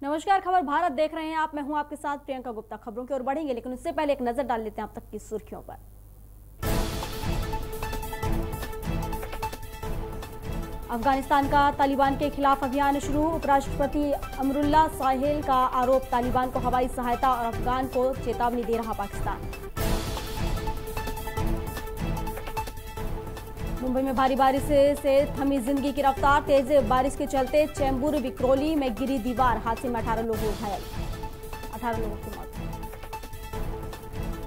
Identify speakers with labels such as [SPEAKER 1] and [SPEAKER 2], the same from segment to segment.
[SPEAKER 1] नमस्कार, खबर भारत देख रहे हैं आप। मैं हूं आपके साथ प्रियंका गुप्ता। खबरों की ओर बढ़ेंगे, लेकिन उससे पहले एक नजर डाल लेते हैं अब तक की सुर्खियों पर। अफगानिस्तान का तालिबान के खिलाफ अभियान शुरू। उपराष्ट्रपति अमरुल्लाह साहिल का आरोप, तालिबान को हवाई सहायता और अफगान को चेतावनी दे रहा पाकिस्तान। मुंबई में भारी बारिश से थमी जिंदगी की रफ्तार। तेज बारिश के चलते चेंबूर विक्रोली में गिरी दीवार। हादसे में 18 लोग घायल, 18 लोगों की मौत।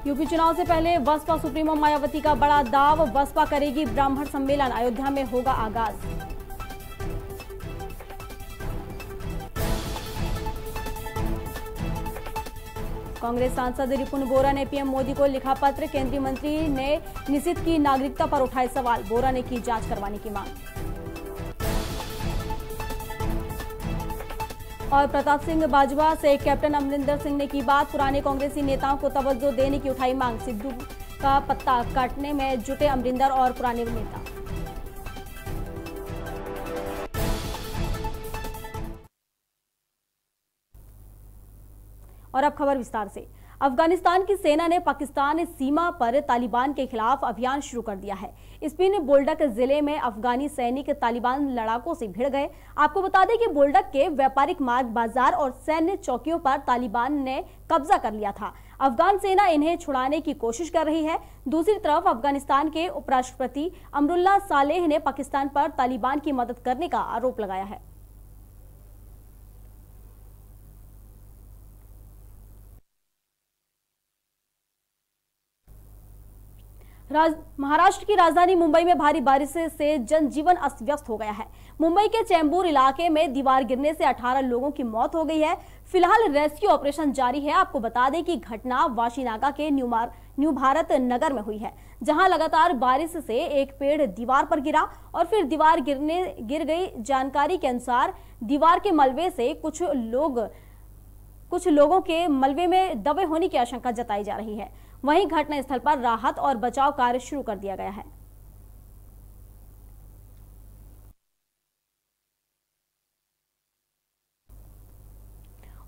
[SPEAKER 1] यूपी चुनाव से पहले बसपा सुप्रीमो मायावती का बड़ा दाव। बसपा करेगी ब्राह्मण सम्मेलन, अयोध्या में होगा आगाज। कांग्रेस सांसद रिपुन बोरा ने पीएम मोदी को लिखा पत्र। केंद्रीय मंत्री ने निषिद्ध की नागरिकता पर उठाए सवाल। बोरा ने की जांच करवाने की मांग। और प्रताप सिंह बाजवा से कैप्टन अमरिंदर सिंह ने की बात। पुराने कांग्रेसी नेताओं को तवज्जो देने की उठाई मांग। सिद्धू का पत्ता काटने में जुटे अमरिंदर और पुराने नेता। और अब खबर विस्तार से। अफगानिस्तान की सेना ने पाकिस्तान सीमा पर तालिबान के खिलाफ अभियान शुरू कर दिया है। स्पिन बोल्डक जिले में अफगानी सैनिक तालिबान लड़ाकों से भिड़ गए। आपको बता दें कि बोल्डक के व्यापारिक मार्ग, बाजार और सैन्य चौकियों पर तालिबान ने कब्जा कर लिया था। अफगान सेना इन्हें छुड़ाने की कोशिश कर रही है। दूसरी तरफ अफगानिस्तान के उपराष्ट्रपति अमरुल्लाह सालेह ने पाकिस्तान पर तालिबान की मदद करने का आरोप लगाया है। महाराष्ट्र की राजधानी मुंबई में भारी बारिश से जनजीवन अस्त व्यस्त हो गया है। मुंबई के चेंबूर इलाके में दीवार गिरने से 18 लोगों की मौत हो गई है। फिलहाल रेस्क्यू ऑपरेशन जारी है। आपको बता दें कि घटना वाशीनागा के न्यू भारत नगर में हुई है, जहां लगातार बारिश से एक पेड़ दीवार पर गिरा और फिर दीवार गिर गई। जानकारी के अनुसार दीवार के मलबे से कुछ लोगों के मलबे में दबे होने की आशंका जताई जा रही है। वहीं घटनास्थल पर राहत और बचाव कार्य शुरू कर दिया गया है।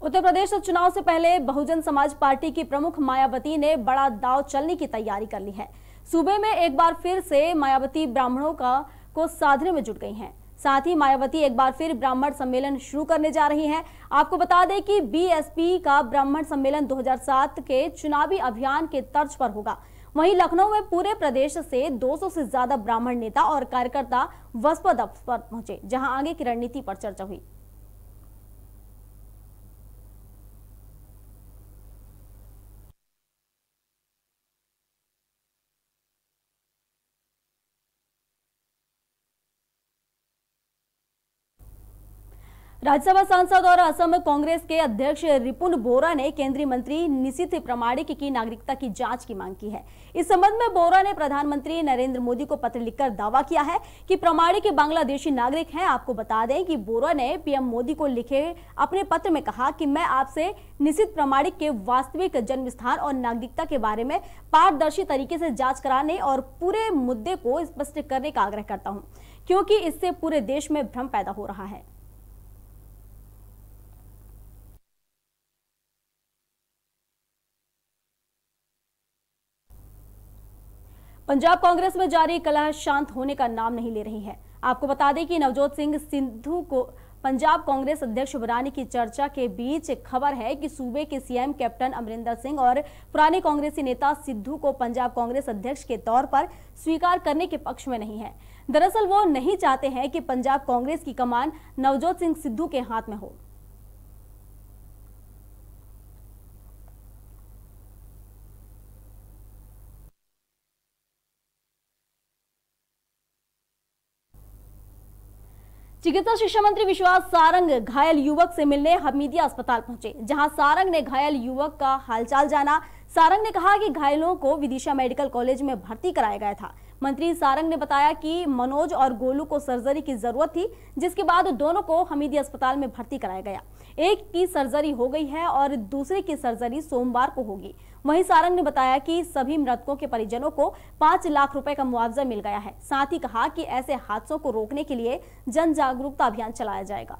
[SPEAKER 1] उत्तर प्रदेश चुनाव से पहले बहुजन समाज पार्टी की प्रमुख मायावती ने बड़ा दांव चलने की तैयारी कर ली है। सूबे में एक बार फिर से मायावती ब्राह्मणों को साधने में जुट गई हैं। साथ ही मायावती एक बार फिर ब्राह्मण सम्मेलन शुरू करने जा रही हैं। आपको बता दें कि बीएसपी का ब्राह्मण सम्मेलन 2007 के चुनावी अभियान के तर्ज पर होगा। वहीं लखनऊ में पूरे प्रदेश से 200 से ज्यादा ब्राह्मण नेता और कार्यकर्ता बसपा दफ्तर पहुंचे, जहां आगे की रणनीति पर चर्चा हुई। राज्यसभा सांसद और असम कांग्रेस के अध्यक्ष रिपुन बोरा ने केंद्रीय मंत्री निषिद्ध प्रामाणिक की नागरिकता की जांच की मांग की है। इस संबंध में बोरा ने प्रधानमंत्री नरेंद्र मोदी को पत्र लिखकर दावा किया है कि प्रामाणिक बांग्लादेशी नागरिक हैं। आपको बता दें कि बोरा ने पीएम मोदी को लिखे अपने पत्र में कहा कि मैं आपसे निषिद्ध प्रामाणिक के वास्तविक जन्म स्थान और नागरिकता के बारे में पारदर्शी तरीके से जांच कराने और पूरे मुद्दे को स्पष्ट करने का आग्रह करता हूं, क्योंकि इससे पूरे देश में भ्रम पैदा हो रहा है। पंजाब कांग्रेस में जारी कलह शांत होने का नाम नहीं ले रही है। आपको बता दें कि नवजोत सिंह सिद्धू को पंजाब कांग्रेस अध्यक्ष बनाने की चर्चा के बीच खबर है कि सूबे के सीएम कैप्टन अमरिंदर सिंह और पुराने कांग्रेसी नेता सिद्धू को पंजाब कांग्रेस अध्यक्ष के तौर पर स्वीकार करने के पक्ष में नहीं है। दरअसल वो नहीं चाहते हैं कि पंजाब कांग्रेस की कमान नवजोत सिंह सिद्धू के हाथ में हो। चिकित्सा शिक्षा मंत्री विश्वास सारंग घायल युवक से मिलने हमीदिया अस्पताल पहुंचे, जहां सारंग ने घायल युवक का हालचाल जाना। सारंग ने कहा कि घायलों को विदिशा मेडिकल कॉलेज में भर्ती कराया गया था। मंत्री सारंग ने बताया कि मनोज और गोलू को सर्जरी की जरूरत थी, जिसके बाद दोनों को हमीदिया अस्पताल में भर्ती कराया गया। एक की सर्जरी हो गई है और दूसरे की सर्जरी सोमवार को होगी। वहीं सारंग ने बताया कि सभी मृतकों के परिजनों को 5 लाख रुपए का मुआवजा मिल गया है। साथ ही कहा कि ऐसे हादसों को रोकने के लिए जन जागरूकता अभियान चलाया जाएगा।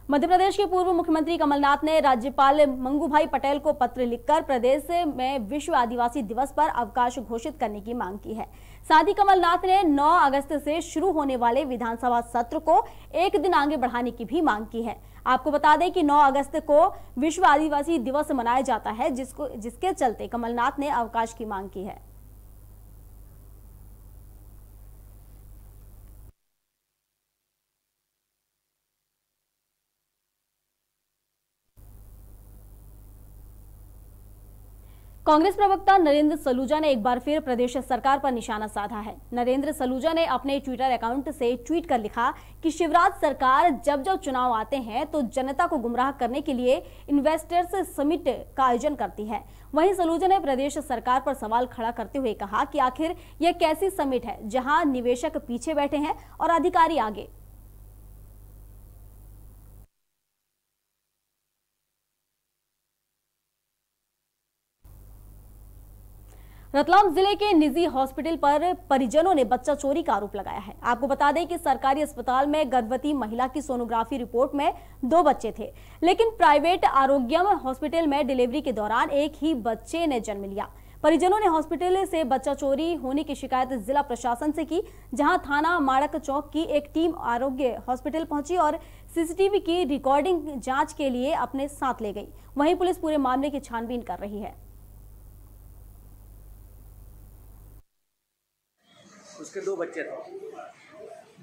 [SPEAKER 1] मध्य प्रदेश के पूर्व मुख्यमंत्री कमलनाथ ने राज्यपाल मंगूभाई पटेल को पत्र लिखकर प्रदेश में विश्व आदिवासी दिवस पर अवकाश घोषित करने की मांग की है। साथ ही कमलनाथ ने 9 अगस्त से शुरू होने वाले विधानसभा सत्र को एक दिन आगे बढ़ाने की भी मांग की है। आपको बता दें कि 9 अगस्त को विश्व आदिवासी दिवस मनाया जाता है, जिसके चलते कमलनाथ ने अवकाश की मांग की है। कांग्रेस प्रवक्ता नरेंद्र सलूजा ने एक बार फिर प्रदेश सरकार पर निशाना साधा है। नरेंद्र सलूजा ने अपने ट्विटर अकाउंट से ट्वीट कर लिखा कि शिवराज सरकार जब जब चुनाव आते हैं तो जनता को गुमराह करने के लिए इन्वेस्टर्स समिट का आयोजन करती है। वहीं सलूजा ने प्रदेश सरकार पर सवाल खड़ा करते हुए कहा कि आखिर यह कैसी समिट है जहां निवेशक पीछे बैठे हैं और अधिकारी आगे। रतलाम जिले के निजी हॉस्पिटल पर परिजनों ने बच्चा चोरी का आरोप लगाया है। आपको बता दें कि सरकारी अस्पताल में गर्भवती महिला की सोनोग्राफी रिपोर्ट में 2 बच्चे थे, लेकिन प्राइवेट आरोग्यम हॉस्पिटल में डिलीवरी के दौरान एक ही बच्चे ने जन्म लिया। परिजनों ने हॉस्पिटल से बच्चा चोरी होने की शिकायत जिला प्रशासन से की, जहां थाना माड़क चौक की एक टीम आरोग्य हॉस्पिटल पहुंची और सीसीटीवी की रिकॉर्डिंग जांच के लिए अपने साथ ले गई। वहीं पुलिस पूरे मामले की छानबीन कर रही है।
[SPEAKER 2] उसके 2 बच्चे थे।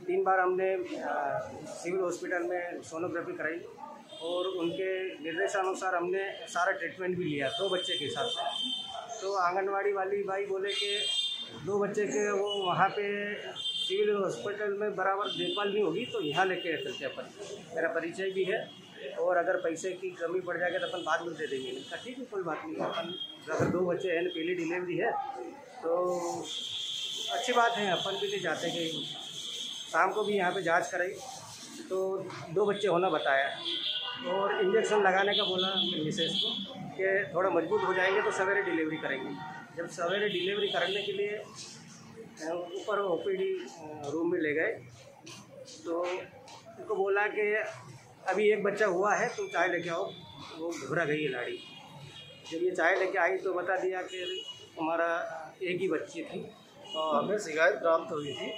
[SPEAKER 2] 3 बार हमने सिविल हॉस्पिटल में सोनोग्राफी कराई और उनके निर्देशानुसार हमने सारा ट्रीटमेंट भी लिया 2 बच्चे के हिसाब से। तो आंगनवाड़ी वाली भाई बोले कि 2 बच्चे के वो वहाँ पे सिविल हॉस्पिटल में बराबर देखभाल नहीं होगी तो यहाँ लेके चलते अपन, मेरा परिचय भी है और अगर पैसे की कमी पड़ जाएगी तो अपन बाद में दे देंगे। ठीक है, कोई बात नहीं। अपन अगर 2 बच्चे हैं, पहली डिलीवरी है तो अच्छी बात है। अपन भी नहीं चाहते कि शाम को भी यहाँ पे जांच कराई तो 2 बच्चे होना बताया और इंजेक्शन लगाने का बोला मिसेस को कि थोड़ा मजबूत हो जाएंगे तो सवेरे डिलीवरी करेंगे। जब सवेरे डिलीवरी करने के लिए ऊपर ओपीडी रूम में ले गए तो उनको बोला कि अभी एक बच्चा हुआ है, तुम चाय लेके आओ। वो घबरा गई लाड़ी। जब ये चाय लेके आई तो बता दिया कि हमारा एक ही बच्ची थी।
[SPEAKER 3] हमें शिकायत प्राप्त हुई थी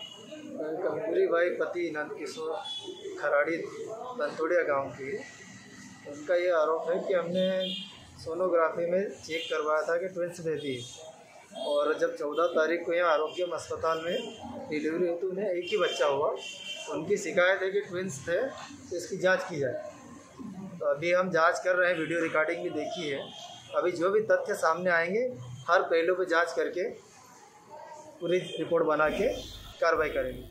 [SPEAKER 3] कपूरी भाई पति नंद किशोर खराड़ी तंतोड़िया गांव की। उनका ये आरोप है कि हमने सोनोग्राफी में चेक करवाया था कि ट्विंस बेबी है और जब 14 तारीख को यहाँ आरोग्यम अस्पताल में डिलीवरी हुई तो उन्हें एक ही बच्चा हुआ। उनकी शिकायत है कि ट्विंस थे, तो इसकी जांच की जाए। तो अभी हम जांच कर रहे हैं, वीडियो रिकॉर्डिंग भी देखी है। अभी जो भी तथ्य सामने आएंगे हर पहलू पर जाँच करके पूरी रिपोर्ट बना के कार्रवाई करेंगे।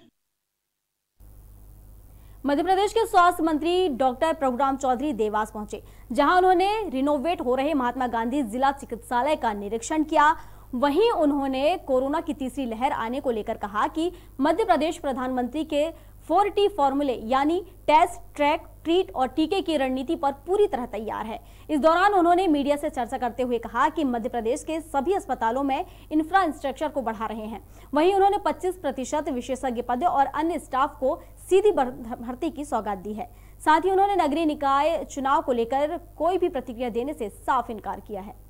[SPEAKER 1] मध्य प्रदेश के स्वास्थ्य मंत्री डॉक्टर प्रभुराम चौधरी देवास पहुंचे, जहां उन्होंने रिनोवेट हो रहे महात्मा गांधी जिला चिकित्सालय का निरीक्षण किया। वहीं उन्होंने कोरोना की तीसरी लहर आने को लेकर कहा कि मध्य प्रदेश प्रधानमंत्री के 4T फॉर्मूले यानी टेस्ट, ट्रैक, ट्रीट और टीके की रणनीति पर पूरी तरह तैयार है। इस दौरान उन्होंने मीडिया से चर्चा करते हुए कहा कि मध्य प्रदेश के सभी अस्पतालों में इंफ्रास्ट्रक्चर को बढ़ा रहे हैं। वहीं उन्होंने 25% विशेषज्ञ पद और अन्य स्टाफ को सीधी भर्ती की सौगात दी है। साथ ही उन्होंने नगरीय निकाय चुनाव को लेकर कोई भी प्रतिक्रिया देने से साफ इनकार किया है।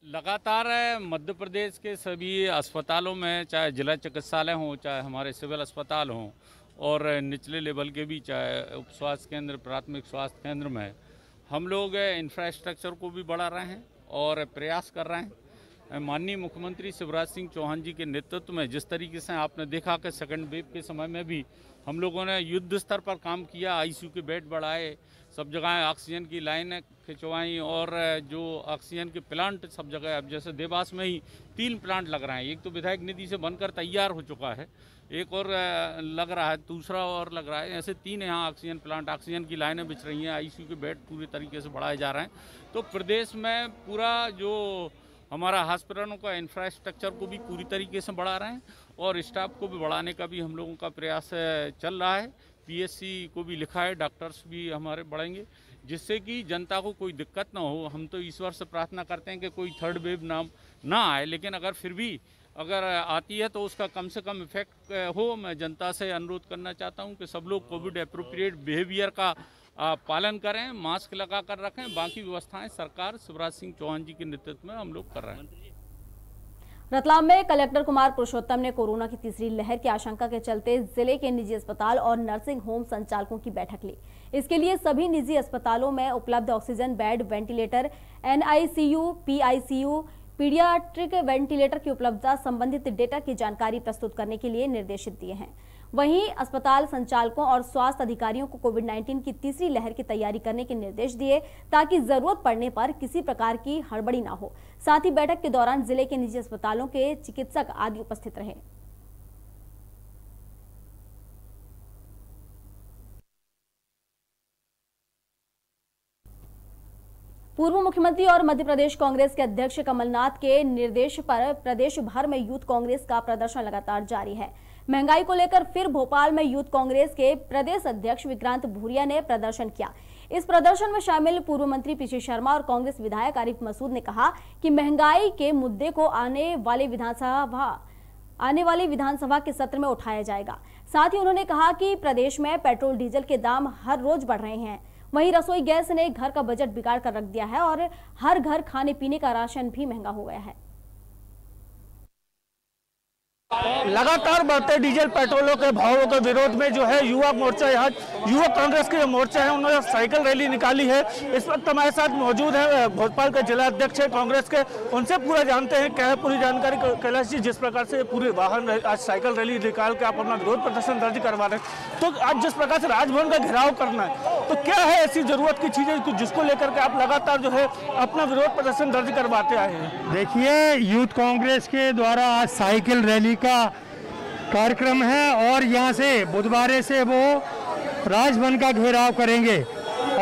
[SPEAKER 4] लगातार मध्य प्रदेश के सभी अस्पतालों में, चाहे जिला चिकित्सालय हों, चाहे हमारे सिविल अस्पताल हों और निचले लेवल के भी, चाहे उप स्वास्थ्य केंद्र, प्राथमिक स्वास्थ्य केंद्र में, हम लोग इंफ्रास्ट्रक्चर को भी बढ़ा रहे हैं और प्रयास कर रहे हैं। माननीय मुख्यमंत्री शिवराज सिंह चौहान जी के नेतृत्व में जिस तरीके से आपने देखा कि सेकंड वेव के समय में भी हम लोगों ने युद्ध स्तर पर काम किया, आईसीयू के बेड बढ़ाए, सब जगह ऑक्सीजन की लाइनें खिंचवाई और जो ऑक्सीजन के प्लांट सब जगह, अब जैसे देवास में ही 3 प्लांट लग रहे हैं। एक तो विधायक निधि से बनकर तैयार हो चुका है, एक और लग रहा है, दूसरा और लग रहा है। ऐसे 3 यहाँ ऑक्सीजन प्लांट, ऑक्सीजन की लाइनें बिछ रही हैं, आईसीयू के बेड पूरी तरीके से बढ़ाए जा रहे हैं। तो प्रदेश में पूरा जो हमारा हॉस्पिटलों का इंफ्रास्ट्रक्चर को भी पूरी तरीके से बढ़ा रहे हैं और स्टाफ को भी बढ़ाने का भी हम लोगों का प्रयास चल रहा है। पीएससी को भी लिखा है, डॉक्टर्स भी हमारे बढ़ेंगे, जिससे कि जनता को कोई दिक्कत ना हो। हम तो ईश्वर से प्रार्थना करते हैं कि कोई 3rd वेव ना आए, लेकिन अगर फिर भी अगर आती है तो उसका कम से कम इफेक्ट हो। मैं जनता से अनुरोध करना चाहता हूं कि सब लोग कोविड एप्रोप्रिएट बिहेवियर का पालन करें, मास्क लगा कर रखें। बाकी व्यवस्थाएं सरकार शिवराज सिंह चौहान जी के नेतृत्व में हम लोग कर रहे हैं।
[SPEAKER 1] रतलाम में कलेक्टर कुमार पुरुषोत्तम ने कोरोना की तीसरी लहर की आशंका के चलते जिले के निजी अस्पताल और नर्सिंग होम संचालकों की बैठक ली। इसके लिए सभी निजी अस्पतालों में उपलब्ध oxygen bed, ventilator, NICU, PICU, paediatric ventilator की उपलब्धता संबंधित डेटा की जानकारी प्रस्तुत करने के लिए निर्देशित दिए हैं। वहीं अस्पताल संचालकों और स्वास्थ्य अधिकारियों को कोविड-19 की तीसरी लहर की तैयारी करने के निर्देश दिए ताकि जरूरत पड़ने पर किसी प्रकार की हड़बड़ी न हो। साथ ही बैठक के दौरान जिले के निजी अस्पतालों के चिकित्सक आदि उपस्थित रहे। पूर्व मुख्यमंत्री और मध्य प्रदेश कांग्रेस के अध्यक्ष कमलनाथ के निर्देश पर प्रदेश भर में यूथ कांग्रेस का प्रदर्शन लगातार जारी है। महंगाई को लेकर फिर भोपाल में यूथ कांग्रेस के प्रदेश अध्यक्ष विक्रांत भूरिया ने प्रदर्शन किया। इस प्रदर्शन में शामिल पूर्व मंत्री पीसी शर्मा और कांग्रेस विधायक आरिफ मसूद ने कहा कि महंगाई के मुद्दे को आने वाले विधानसभा के सत्र में उठाया जाएगा। साथ ही उन्होंने कहा कि प्रदेश में पेट्रोल डीजल के दाम हर रोज बढ़ रहे हैं। वहीं रसोई गैस ने घर का बजट बिगाड़ कर रख दिया है और हर घर खाने पीने का राशन भी महंगा हो गया है।
[SPEAKER 5] लगातार बढ़ते डीजल पेट्रोलों के भावों के विरोध में जो है युवा मोर्चा, यहाँ युवा कांग्रेस के जो मोर्चा है उन्होंने साइकिल रैली निकाली है। इस वक्त हमारे साथ मौजूद है भोपाल के जिला अध्यक्ष है कांग्रेस के, उनसे पूरा जानते हैं क्या है पूरी जानकारी। कैलाश जी, जिस प्रकार से पूरे वाहन आज साइकिल रैली निकाल के आप अपना विरोध प्रदर्शन दर्ज करवा रहे हैं, तो आज जिस प्रकार से राजभवन का घेराव करना है, तो क्या है ऐसी जरूरत की चीजें जिसको लेकर के आप लगातार जो है अपना विरोध प्रदर्शन दर्ज करवाते आए हैं?
[SPEAKER 6] देखिए, यूथ कांग्रेस के द्वारा आज साइकिल रैली का कार्यक्रम है और यहाँ से बुधवार से वो राजभवन का घेराव करेंगे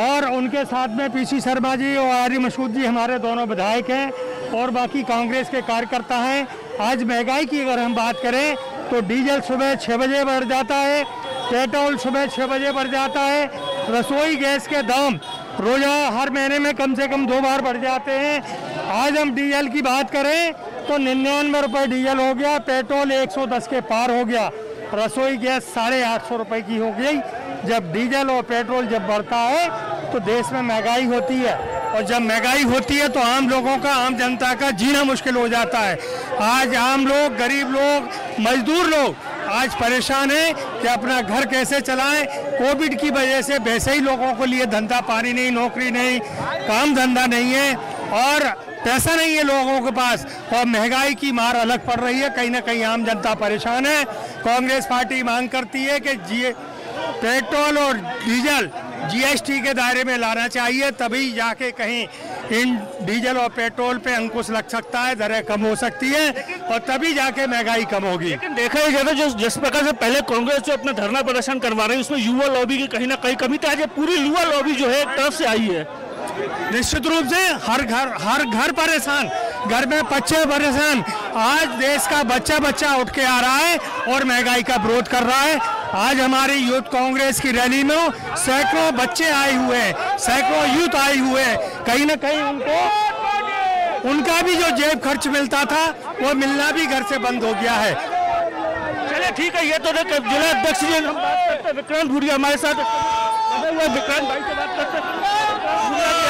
[SPEAKER 6] और उनके साथ में पीसी शर्मा जी और आरिफ मसूद जी हमारे दोनों विधायक हैं और बाकी कांग्रेस के कार्यकर्ता हैं। आज महंगाई की अगर हम बात करें तो डीजल सुबह 6 बजे बढ़ जाता है, पेट्रोल सुबह 6 बजे बढ़ जाता है, रसोई गैस के दाम रोजा हर महीने में कम से कम 2 बार बढ़ जाते हैं। आज हम डीजल की बात करें तो 99 रुपये डीजल हो गया, पेट्रोल 110 के पार हो गया, रसोई गैस 850 रुपये की हो गई। जब डीजल और पेट्रोल जब बढ़ता है तो देश में महंगाई होती है और जब महंगाई होती है तो आम लोगों का, आम जनता का जीना मुश्किल हो जाता है। आज आम लोग, गरीब लोग, मजदूर लोग आज परेशान हैं कि अपना घर कैसे चलाएं। कोविड की वजह से वैसे ही लोगों के लिए धंधा पानी नहीं, नौकरी नहीं, काम धंधा नहीं है और पैसा नहीं है लोगों के पास और महंगाई की मार अलग पड़ रही है। कहीं ना कहीं आम जनता परेशान है। कांग्रेस पार्टी मांग करती है कि पेट्रोल और डीजल GST के दायरे में लाना चाहिए, तभी जाके कहीं इन डीजल और पेट्रोल पे अंकुश लग सकता है, दरें कम हो सकती है और तभी जाके महंगाई कम होगी।
[SPEAKER 5] लेकिन देखा ही जाता है जिस प्रकार से पहले कांग्रेस जो अपना धरना प्रदर्शन करवा रही है उसमें युवा लॉबी की कहीं ना कहीं कमी थी। आज पूरी युवा लॉबी जो है एक तरफ से आई है।
[SPEAKER 6] निश्चित रूप से हर घर परेशान, घर में बच्चे परेशान। आज देश का बच्चा उठ के आ रहा है और महंगाई का विरोध कर रहा है। आज हमारी यूथ कांग्रेस की रैली में सैकड़ों बच्चे आए हुए हैं, सैकड़ों यूथ आए हुए हैं। कहीं ना कहीं उनका भी जो जेब खर्च मिलता था वो मिलना भी घर से बंद हो गया है।
[SPEAKER 5] चलिए ठीक है, ये तो जिला अध्यक्ष जी हम बात करते हैं, विक्रांत भूरिया हमारे साथ। विक्रांत भाई से बात करते हैं।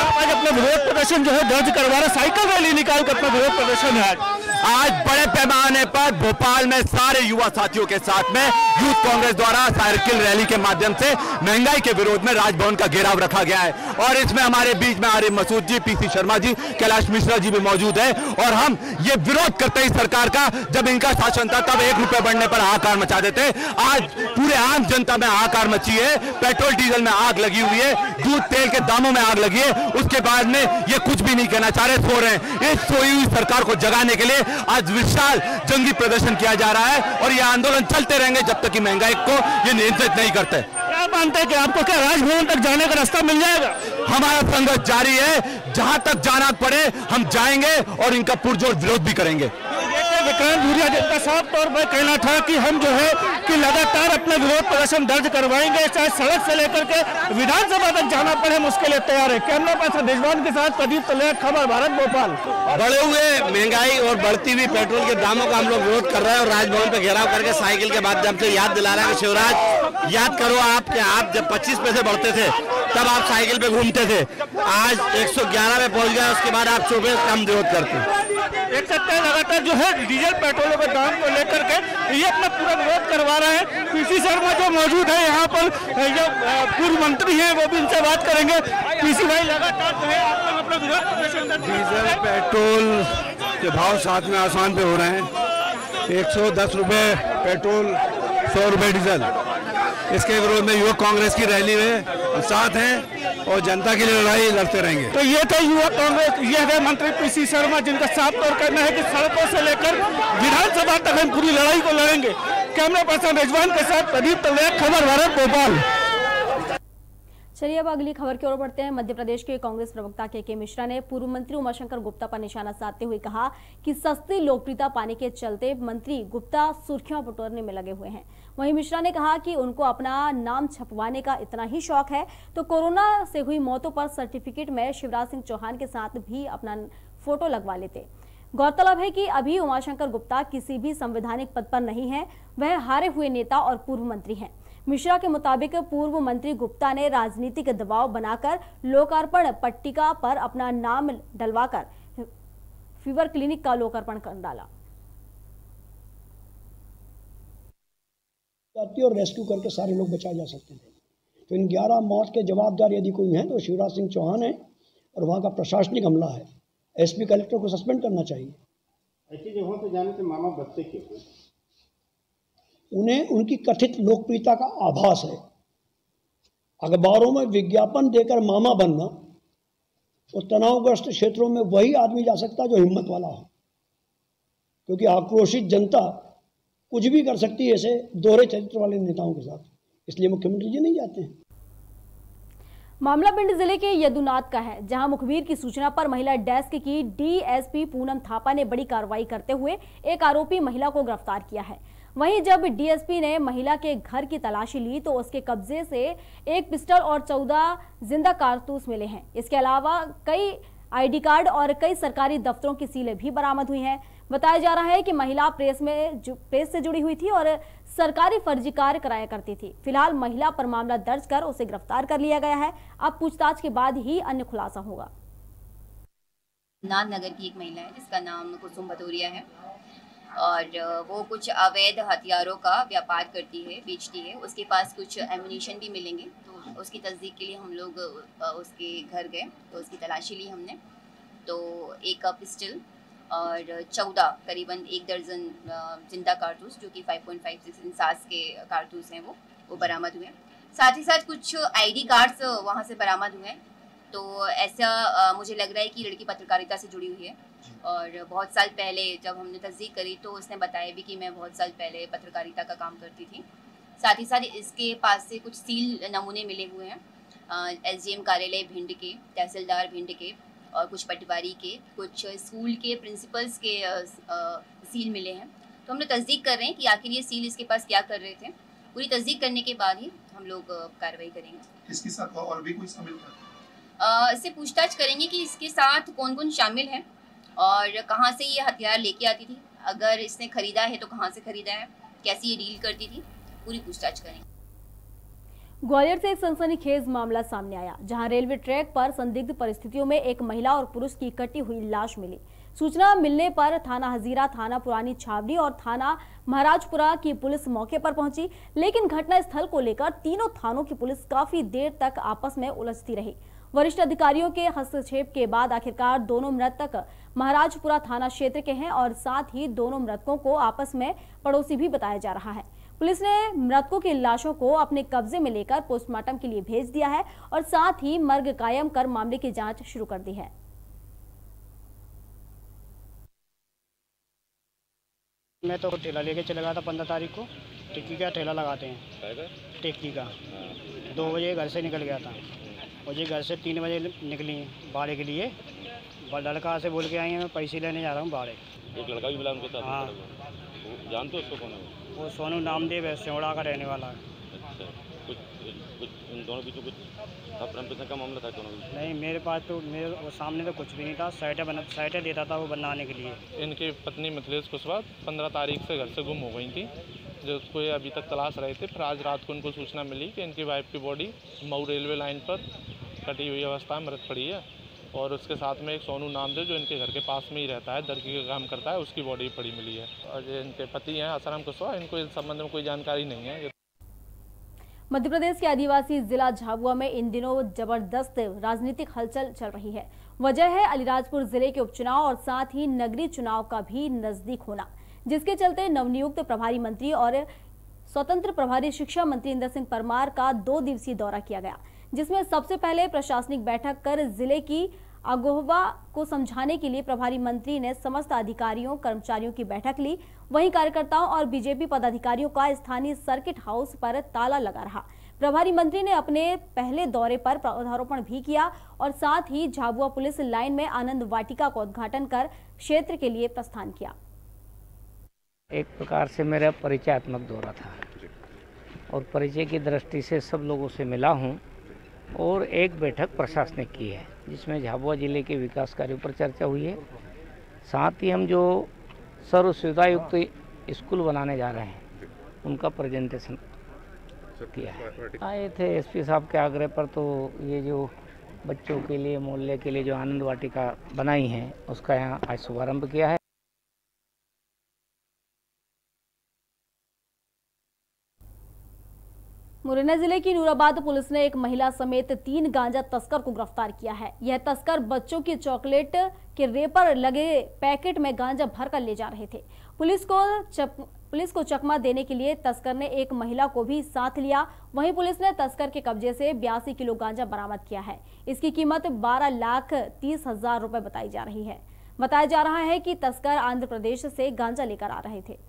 [SPEAKER 5] आज अपना विरोध प्रदर्शन जो है दर्ज करवा रहा, साइकिल रैली निकाल कर अपना विरोध प्रदर्शन है।
[SPEAKER 7] आज बड़े पैमाने पर भोपाल में सारे युवा साथियों के साथ में यूथ कांग्रेस द्वारा साइकिल रैली के माध्यम से महंगाई के विरोध में राजभवन का घेराव रखा गया है और इसमें हमारे बीच में आरिफ मसूद जी, पीसी शर्मा जी, कैलाश मिश्रा जी भी मौजूद है और हम ये विरोध करते हैं सरकार का। जब इनका शासन था तब 1 रुपये बढ़ने पर हाहाकार मचा देते, आज पूरे आम जनता में हाहाकार मची है। पेट्रोल डीजल में आग लगी हुई है, दूध तेल के दामों में आग लगी है, उसके बाद में ये कुछ भी नहीं कहना चाह रहे, सो रहे हैं। इस सोई हुई सरकार को जगाने के लिए आज विशाल जंगी प्रदर्शन किया जा रहा है और ये आंदोलन चलते रहेंगे जब तक कि महंगाई को ये नियंत्रित नहीं करते।
[SPEAKER 5] क्या मानते हैं कि आपको क्या राजभवन तक जाने का रास्ता मिल जाएगा?
[SPEAKER 7] हमारा संघर्ष जारी है, जहां तक जाना पड़े हम जाएंगे और इनका पुरजोर विरोध भी करेंगे।
[SPEAKER 5] विक्रांत भूरिया, जिनका साफ तौर पर कहना था कि हम जो है कि लगातार अपना विरोध प्रदर्शन दर्ज करवाएंगे, चाहे सड़क से लेकर के विधानसभा तक जाना पड़े, हम उसके लिए तैयार है। कैमरा पर्सन रिजवान के साथ प्रदीप तलेक, खबर भारत, भोपाल।
[SPEAKER 7] बढ़े हुए महंगाई और बढ़ती हुई पेट्रोल के दामों का हम लोग विरोध कर रहे हैं और राजभवन पे घेराव करके साइकिल के माध्यम से याद दिला रहे हैं कि शिवराज, याद करो आप कि आप जब 25 पैसे बढ़ते थे तब आप साइकिल पे घूमते थे, आज 111 में पहुंच गए, उसके बाद आप 24 का हम विरोध करते हैं।
[SPEAKER 5] देख सकते हैं लगातार जो है डीजल पेट्रोल के दाम को लेकर के ये अपना पूरा विरोध करवा रहे हैं। पीसी शर्मा जो मौजूद है यहाँ पर, जो पूर्व मंत्री हैं, वो भी इनसे बात करेंगे। पीसी भाई, लगातार जो है आप लोग अपना विरोध,
[SPEAKER 8] डीजल पेट्रोल के भाव साथ में आसमान पे हो रहे हैं। 110 रुपए पेट्रोल, 100 रुपए डीजल। इसके विरोध में युवक कांग्रेस की रैली में साथ हैं और जनता के लिए लड़ाई लड़ते रहेंगे।
[SPEAKER 5] तो ये थे युवक कांग्रेस, ये थे मंत्री पीसी शर्मा, जिनका साफ तौर करना है कि सड़कों से लेकर विधानसभा तक हम पूरी लड़ाई को लड़ेंगे। कैमरा पर्सन रिजवान के साथ प्रदीप तलेक, खबर भारत, भोपाल।
[SPEAKER 1] चलिए अब अगली खबर की ओर बढ़ते हैं। मध्य प्रदेश के कांग्रेस प्रवक्ता के मिश्रा ने पूर्व मंत्री उमाशंकर गुप्ता पर निशाना साधते हुए कहा कि सस्ती लोकप्रियता पाने के चलते मंत्री गुप्ता सुर्खियां बटोरने में लगे हुए हैं। वहीं मिश्रा ने कहा कि उनको अपना नाम छपवाने का इतना ही शौक है तो कोरोना से हुई मौतों पर सर्टिफिकेट में शिवराज सिंह चौहान के साथ भी अपना फोटो लगवा लेते। गौरतलब है कि अभी उमाशंकर गुप्ता किसी भी संवैधानिक पद पर नहीं है, वह हारे हुए नेता और पूर्व मंत्री हैं। मिश्रा के मुताबिक पूर्व मंत्री गुप्ता ने राजनीतिक दबाव बनाकर लोकार्पण पट्टिका पर अपना नाम डलवाकर फीवर क्लिनिक का लोकार्पण कर डाला
[SPEAKER 9] और रेस्क्यू करके सारे लोग बचाए जा सकते थे। तो इन 11 मौत के जवाबदार यदि कोई हैं तो शिवराज सिंह चौहान है और वहाँ का प्रशासनिक हमला है। एसपी कलेक्टर को सस्पेंड करना चाहिए।
[SPEAKER 10] ऐसी जगहों पर जाने से मामा बचते क्यों?
[SPEAKER 9] उन्हें उनकी कथित लोकप्रियता का आभास है। अखबारों में विज्ञापन देकर मामा बनना और तनावग्रस्त क्षेत्रों में वही आदमी जा सकता है जो हिम्मत वाला हो, क्योंकि आक्रोशित जनता कुछ भी कर सकती है ऐसे दोहरे चरित्र वाले नेताओं के साथ, इसलिए मुख्यमंत्री जी नहीं जाते हैं।
[SPEAKER 1] मामला पिंड जिले के यदुनाथ का है, जहां मुखबिर की सूचना पर महिला डेस्क की डीएसपी पूनम थापा ने बड़ी कार्रवाई करते हुए एक आरोपी महिला को गिरफ्तार किया है। वहीं जब डीएसपी ने महिला के घर की तलाशी ली तो उसके कब्जे से एक पिस्टल और 14 जिंदा कारतूस मिले हैं। इसके अलावा कई आईडी कार्ड और कई सरकारी दफ्तरों की सीलें भी बरामद हुई हैं। बताया जा रहा है कि महिला प्रेस से जुड़ी हुई थी और सरकारी फर्जी कार्य कराया करती थी। फिलहाल महिला पर मामला दर्ज कर उसे गिरफ्तार कर लिया गया है। अब पूछताछ के बाद ही अन्य खुलासा होगा।
[SPEAKER 11] नाथ नगर की एक महिला है जिसका नाम कुसुम भदौरिया है और वो कुछ अवैध हथियारों का व्यापार करती है, बेचती है। उसके पास कुछ एम्युनिशन भी मिलेंगे, तो उसकी तस्दीक के लिए हम लोग उसके घर गए तो उसकी तलाशी ली हमने। तो एक पिस्टल और 14 करीबन 1 दर्जन जिंदा कारतूस जो कि 5.56 इंसास के कारतूस हैं वो बरामद हुए। साथ ही साथ कुछ आईडी कार्ड्स वहाँ से बरामद हुए। तो ऐसा मुझे लग रहा है कि लड़की पत्रकारिता से जुड़ी हुई है और बहुत साल पहले जब हमने तस्दीक करी तो उसने बताया भी कि मैं बहुत साल पहले पत्रकारिता का काम करती थी। साथ ही साथ इसके पास से कुछ सील नमूने मिले हुए हैं एसडीएम कार्यालय भिंड के, तहसीलदार भिंड के और कुछ पटवारी के, कुछ स्कूल के प्रिंसिपल्स के सील मिले हैं। तो हम लोग तस्दीक कर रहे हैं कि आखिर ये सील इसके पास क्या कर रहे थे। पूरी तस्दीक करने के बाद ही हम लोग कार्रवाई करेंगे।
[SPEAKER 12] इसके साथ और भी कोई शामिल था?
[SPEAKER 11] इससे पूछताछ करेंगे कि इसके साथ कौन कौन शामिल है और कहाँ से ये हथियार लेके आती थी, अगर इसने खरीदा है तो कहाँ से खरीदा है, कैसी ये डील करती थी, पूरी पूछताछ करेंगे।
[SPEAKER 1] ग्वालियर से एक सनसनीखेज मामला सामने आया, जहां रेलवे ट्रैक पर संदिग्ध परिस्थितियों में एक महिला और पुरुष की कटी हुई लाश मिली। सूचना मिलने पर थाना हजीरा, थाना पुरानी छावनी और थाना महाराजपुरा की पुलिस मौके पर पहुंची, लेकिन घटनास्थल को लेकर तीनों थानों की पुलिस काफी देर तक आपस में उलझती रही। वरिष्ठ अधिकारियों के हस्तक्षेप के बाद आखिरकार दोनों मृतक महाराजपुरा थाना क्षेत्र के हैं और साथ ही दोनों मृतकों को आपस में पड़ोसी भी बताया जा रहा है। पुलिस ने मृतकों की लाशों को अपने कब्जे में लेकर पोस्टमार्टम के लिए भेज दिया है और साथ ही मर्ग कायम कर मामले की जांच शुरू कर दी है।
[SPEAKER 13] मैं तो ठेला लेके चला गया था 15 तारीख को। टिक्की का ठेला लगाते हैं, टिक्की का। 2 बजे घर से निकल गया था, मुझे घर से 3 बजे निकली भाड़े के लिए लड़का से बोल के आई है मैं पैसे लेने जा रहा हूँ बाहर।
[SPEAKER 14] एक लड़का भी मिला उनके साथ?
[SPEAKER 13] हाँ।
[SPEAKER 14] जानते हो उसको कौन है?
[SPEAKER 13] वो सोनू नामदेव है, सेवड़ा का रहने वाला है।
[SPEAKER 14] अच्छा, कुछ इन दोनों बीच में कुछ प्रेम का मामला था दोनों बीच?
[SPEAKER 13] नहीं, मेरे पास तो मेरे वो सामने तो कुछ भी नहीं था। साइटें देता था वो बनाने के लिए।
[SPEAKER 15] इनकी पत्नी मिथिलेश कुशवाहा 15 तारीख से घर से गुम हो गई थी, जो उसको ये अभी तक तलाश रहे थे। फिर आज रात को उनको सूचना मिली कि इनकी वाइफ की बॉडी मऊ रेलवे लाइन पर कटी हुई अवस्था में मृत पड़ी है, और उसके साथ में एक सोनू नामदेव जो इनके घर के पास में ही रहता है, दर्जी का काम करता है, उसकी बॉडी पड़ी मिली है। और जो इनके पति हैं आसाराम कुशवाहा, इनको इस संबंध में कोई जानकारी नहीं है।
[SPEAKER 1] मध्य प्रदेश के आदिवासी जिला झाबुआ में इन दिनों जबरदस्त राजनीतिक हलचल चल रही है। वजह है अलीराजपुर जिले के उपचुनाव और साथ ही नगरीय चुनाव का भी नजदीक होना, जिसके चलते नवनियुक्त प्रभारी मंत्री और स्वतंत्र प्रभारी शिक्षा मंत्री इंदर सिंह परमार का 2 दिवसीय दौरा किया गया, जिसमें सबसे पहले प्रशासनिक बैठक कर जिले की अगोहवा को समझाने के लिए प्रभारी मंत्री ने समस्त अधिकारियों कर्मचारियों की बैठक ली। वहीं कार्यकर्ताओं और बीजेपी पदाधिकारियों का स्थानीय सर्किट हाउस पर ताला लगा रहा। प्रभारी मंत्री ने अपने पहले दौरे पर पौधारोपण भी किया और साथ ही झाबुआ पुलिस लाइन में आनंद वाटिका का उद्घाटन कर क्षेत्र के लिए प्रस्थान किया।
[SPEAKER 16] एक प्रकार से मेरा परिचयात्मक दौरा था और परिचय की दृष्टि से सब लोगों से मिला हूं और एक बैठक प्रशासनिक की है, जिसमें झाबुआ जिले के विकास कार्यों पर चर्चा हुई है। साथ ही हम जो सर्व सुविधायुक्त स्कूल बनाने जा रहे हैं उनका प्रेजेंटेशन किया है। आए थे एसपी साहब के आग्रह पर, तो ये जो बच्चों के लिए मोहल्ले के लिए जो आनंद वाटिका बनाई है उसका यहाँ आज शुभारंभ किया है।
[SPEAKER 1] मुरैना जिले की नूराबाद पुलिस ने एक महिला समेत 3 गांजा तस्कर को गिरफ्तार किया है। यह तस्कर बच्चों की चॉकलेट के रेपर लगे पैकेट में गांजा भरकर ले जा रहे थे। पुलिस को चकमा देने के लिए तस्कर ने एक महिला को भी साथ लिया। वहीं पुलिस ने तस्कर के कब्जे से 82 किलो गांजा बरामद किया है। इसकी कीमत 12,30,000 रुपए बताई जा रही है। बताया जा रहा है कि तस्कर आंध्र प्रदेश से गांजा लेकर आ रहे थे।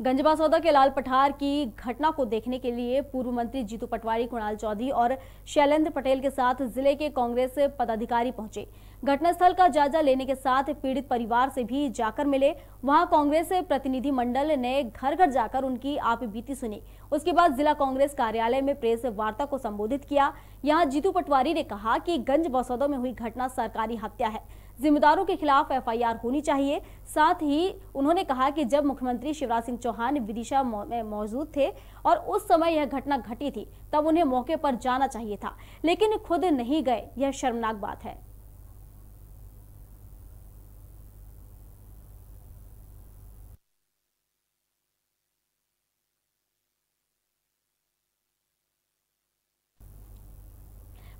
[SPEAKER 1] गंजबासौदा के लाल पठार की घटना को देखने के लिए पूर्व मंत्री जीतू पटवारी, कुणाल चौधरी और शैलेंद्र पटेल के साथ जिले के कांग्रेस पदाधिकारी पहुंचे। घटनास्थल का जायजा लेने के साथ पीड़ित परिवार से भी जाकर मिले। वहां कांग्रेस प्रतिनिधि मंडल ने घर घर जाकर उनकी आपबीती सुनी। उसके बाद जिला कांग्रेस कार्यालय में प्रेस वार्ता को संबोधित किया। यहां जीतू पटवारी ने कहा कि गंजबासौदा में हुई घटना सरकारी हत्या है, जिम्मेदारों के खिलाफ एफआईआर होनी चाहिए। साथ ही उन्होंने कहा कि जब मुख्यमंत्री शिवराज सिंह चौहान विदिशा में मौजूद थे और उस समय यह घटना घटी थी, तब उन्हें मौके पर जाना चाहिए था, लेकिन खुद नहीं गए। यह शर्मनाक बात है।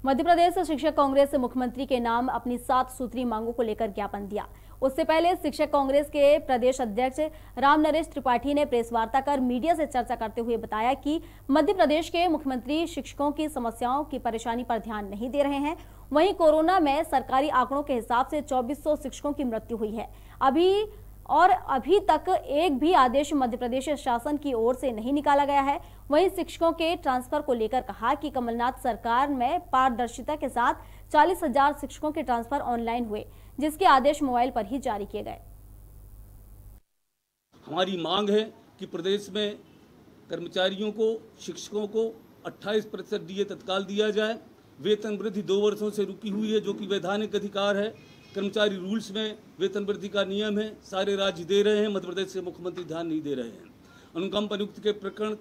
[SPEAKER 1] मध्य प्रदेश शिक्षक कांग्रेस मुख्यमंत्री के नाम अपनी 7 सूत्री मांगों को लेकर ज्ञापन दिया। उससे पहले शिक्षक कांग्रेस के प्रदेश अध्यक्ष राम नरेश त्रिपाठी ने प्रेस वार्ता कर मीडिया से चर्चा करते हुए बताया कि मध्य प्रदेश के मुख्यमंत्री शिक्षकों की समस्याओं की परेशानी पर ध्यान नहीं दे रहे हैं। वहीं कोरोना में सरकारी आंकड़ों के हिसाब से 2400 शिक्षकों की मृत्यु हुई है। अभी तक एक भी आदेश मध्य प्रदेश शासन की ओर से नहीं निकाला गया है। वहीं शिक्षकों के ट्रांसफर को लेकर कहा कि कमलनाथ सरकार में पारदर्शिता के साथ 40,000 शिक्षकों के ट्रांसफर ऑनलाइन हुए, जिसके आदेश मोबाइल पर ही जारी किए गए।
[SPEAKER 17] हमारी मांग है कि प्रदेश में कर्मचारियों को, शिक्षकों को 28% डीए तत्काल दिया जाए। वेतन वृद्धि 2 वर्षों से रुकी हुई है, जो कि वैधानिक अधिकार है। कर्मचारी रूल्स में वेतन वृद्धि का नियम है, सारे राज्य दे रहे हैं, मध्य प्रदेश के मुख्यमंत्री ध्यान नहीं दे रहे हैं। अनुकंपा नियुक्ति के प्रकरण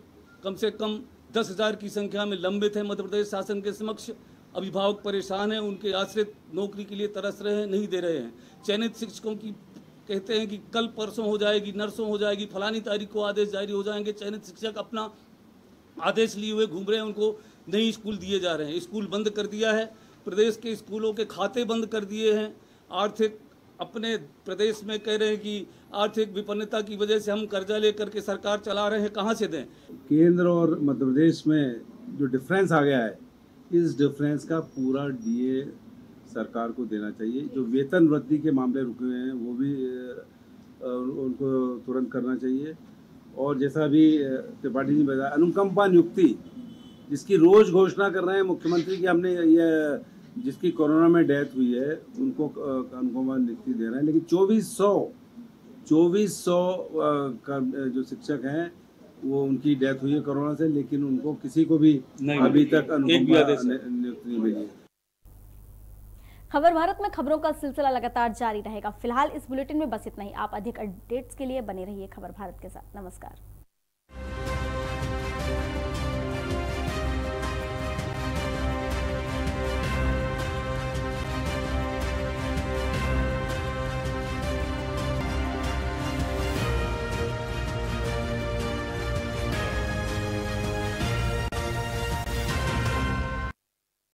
[SPEAKER 17] कम से कम 10,000 की संख्या में लंबित है मध्य प्रदेश शासन के समक्ष। अभिभावक परेशान हैं, उनके आश्रित नौकरी के लिए तरस रहे हैं, नहीं दे रहे हैं। चयनित शिक्षकों की कहते हैं कि कल परसों हो जाएगी, नरसों हो जाएगी, फलानी तारीख को आदेश जारी हो जाएंगे। चयनित शिक्षक अपना आदेश लिए हुए घूम रहे हैं, उनको नई स्कूल दिए जा रहे हैं। स्कूल बंद कर दिया है, प्रदेश के स्कूलों के खाते बंद कर दिए हैं। आर्थिक अपने प्रदेश में कह रहे हैं कि आर्थिक विपन्नता की वजह से हम कर्जा लेकर के सरकार चला रहे हैं, कहाँ से दें।
[SPEAKER 8] केंद्र और मध्य प्रदेश में जो डिफरेंस आ गया है, इस डिफरेंस का पूरा डीए सरकार को देना चाहिए। जो वेतन वृद्धि के मामले रुके हुए हैं वो भी उनको तुरंत करना चाहिए। और जैसा अभी त्रिपाठी जी बताया, अनुकंपा नियुक्ति जिसकी रोज घोषणा कर रहे हैं मुख्यमंत्री की, हमने ये जिसकी कोरोना में डेथ हुई है उनको अनुकंपा नियुक्ति दे रहे हैं, लेकिन 2400 का जो शिक्षक हैं वो उनकी डेथ हुई है कोरोना से, लेकिन उनको किसी को भी अभी तक अनुकंपा नियुक्ति नहीं मिली है।
[SPEAKER 1] खबर भारत में खबरों का सिलसिला लगातार जारी रहेगा। फिलहाल इस बुलेटिन में बस इतना ही। आप अधिक अपडेट्स के लिए बने रहिए खबर भारत के साथ। नमस्कार।